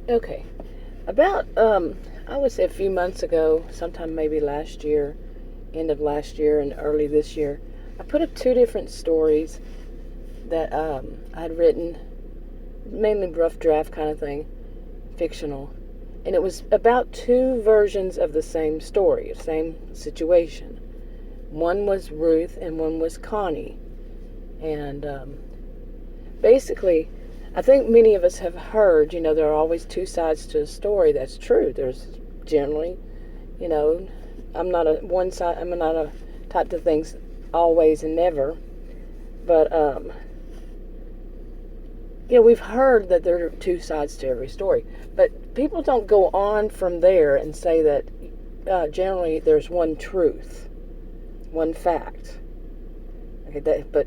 Okay. About, I would say a few months ago, sometime maybe last year, end of last year and early this year, I put up two different stories that I had written, mainly rough draft kind of thing, fictional. And it was about two versions of the same story, same situation. One was Ruth and one was Connie. And basically, I think many of us have heard, there are always two sides to a story. That's true. There's generally, I'm not a type to things always and never. But, we've heard that there are two sides to every story. But people don't go on from there and say that generally there's one truth, one fact. Okay, but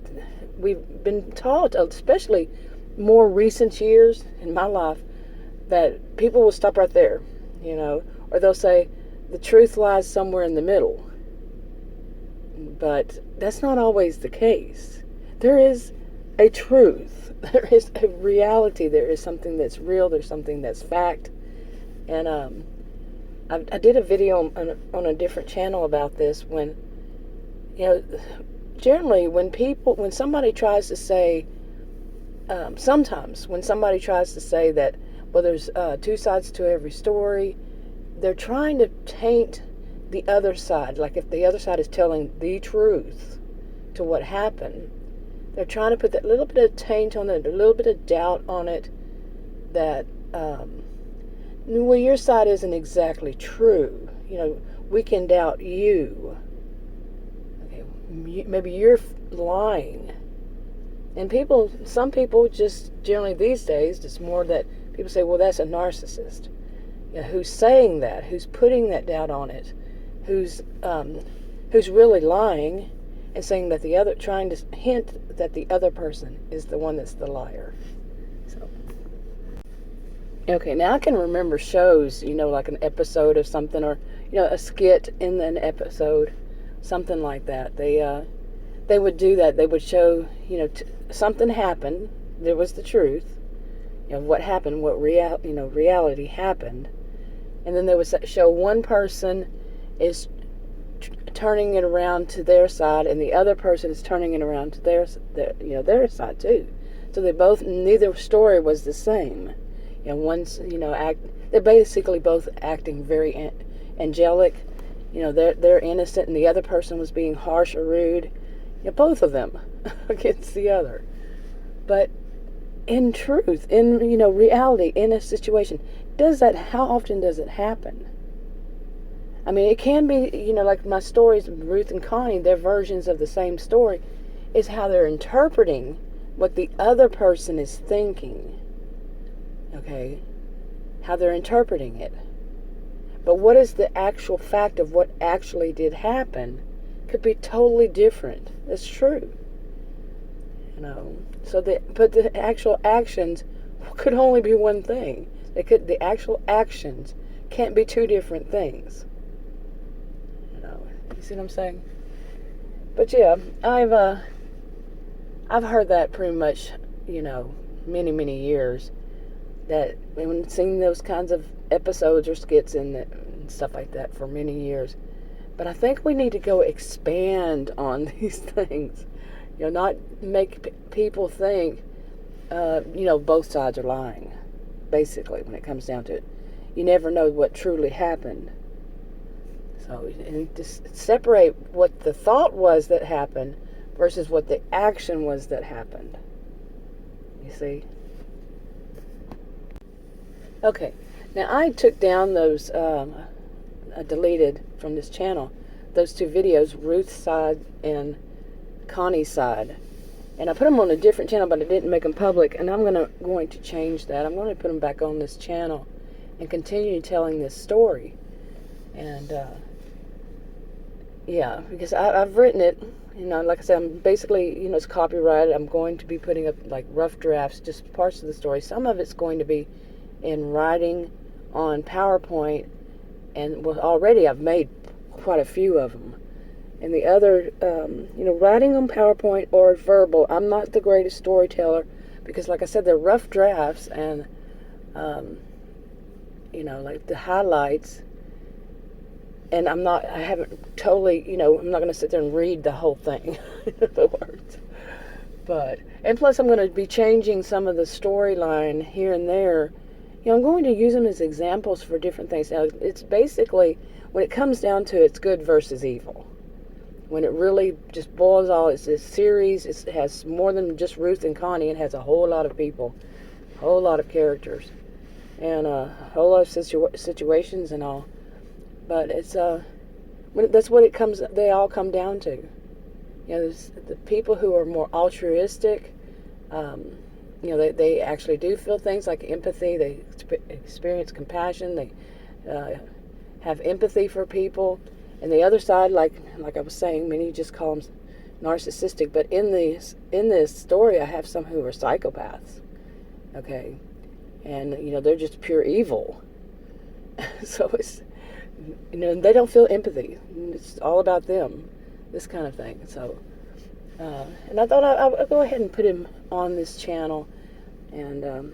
we've been taught, especially more recent years in my life, that people will stop right there, or they'll say the truth lies somewhere in the middle. But that's not always the case. There is a truth. There is a reality. There is something that's real. There's something that's fact. And I did a video on a different channel about this when, generally when somebody tries to say, sometimes when somebody tries to say that, well, there's two sides to every story, they're trying to taint the other side. Like if the other side is telling the truth to what happened, they're trying to put that little bit of taint on it, a little bit of doubt on it, that, well, your side isn't exactly true. We can doubt you. Okay, maybe you're lying. And some people just generally these days, it's more that people say, well, that's a narcissist. Who's saying that? Who's putting that doubt on it? Who's really lying and saying that trying to hint that the other person is the one that's the liar. So, okay, now I can remember shows, like an episode of something, or a skit in an episode, something like that. They would do that. They would show, something happened. There was the truth, what happened, what reality happened, and then they would show one person is turning it around to their side, and the other person is turning it around to their side too. So neither story was the same. One's, they're basically both acting very angelic. They're innocent, and the other person was being harsh or rude. Both of them against the other. But in truth, in reality, in a situation, how often does it happen? I mean, it can be, like my stories, Ruth and Connie, their versions of the same story, is how they're interpreting what the other person is thinking. Okay? How they're interpreting it. But what is the actual fact of what actually did happen could be totally different. That's true. But the actual actions could only be one thing. The actual actions can't be two different things. You see what I'm saying? But yeah, I've heard that pretty much, many, many years. That when seeing those kinds of episodes or skits and stuff like that for many years. But I think we need to go expand on these things. Not make people think, both sides are lying. Basically, when it comes down to it. You never know what truly happened. So, and just separate what the thought was that happened versus what the action was that happened. You see? Okay. Now, I took down those, deleted from this channel, those two videos, Ruth's side and Connie's side. And I put them on a different channel, but I didn't make them public. And I'm going to change that. I'm going to put them back on this channel and continue telling this story. And, yeah, because I've written it, like I said, I'm basically, it's copyrighted. I'm going to be putting up, like, rough drafts, just parts of the story. Some of it's going to be in writing on PowerPoint, and already I've made quite a few of them. And the other, writing on PowerPoint or verbal, I'm not the greatest storyteller because, like I said, they're rough drafts, and like the highlights. And I haven't totally, I'm not going to sit there and read the whole thing, the words. And plus I'm going to be changing some of the storyline here and there. I'm going to use them as examples for different things. Now, it's basically, when it comes down to it's good versus evil. When it really just boils all, it's this series, it has more than just Ruth and Connie. It has a whole lot of people, a whole lot of characters, and a whole lot of situations and all. But it's that's what they all come down to. There's the people who are more altruistic. They actually do feel things like empathy. They experience compassion. They have empathy for people. And the other side, like I was saying, many just call them narcissistic. But in this story, I have some who are psychopaths. Okay, and they're just pure evil. So it's they don't feel empathy. It's all about them. This kind of thing. So. And I thought I'll go ahead and put him on this channel. And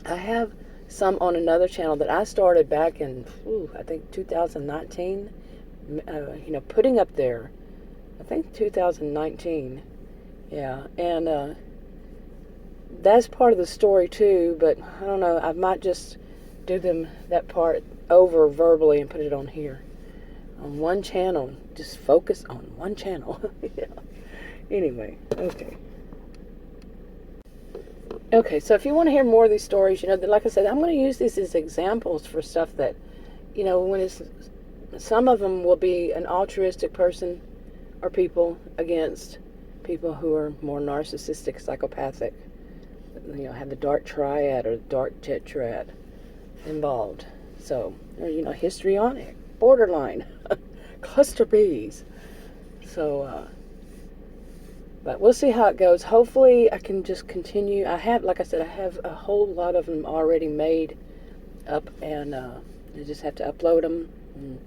I have some on another channel that I started back in, I think 2019. Putting up there. I think 2019. Yeah. And that's part of the story too. But I don't know. I might just do that part over verbally and put it on here. On one channel. Just focus on one channel. Yeah. Anyway, okay, so if you want to hear more of these stories, like I said, I'm going to use these as examples for stuff that, when some of them will be an altruistic person or people against people who are more narcissistic, psychopathic, have the dark triad or the dark tetrad involved. So, histrionic, borderline, cluster Bs. So, but we'll see how it goes. Hopefully I can just continue. Like I said, I have a whole lot of them already made up, and I just have to upload them and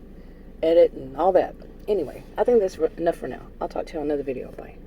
edit and all that. Anyway, I think that's enough for now. I'll talk to you on another video. Bye.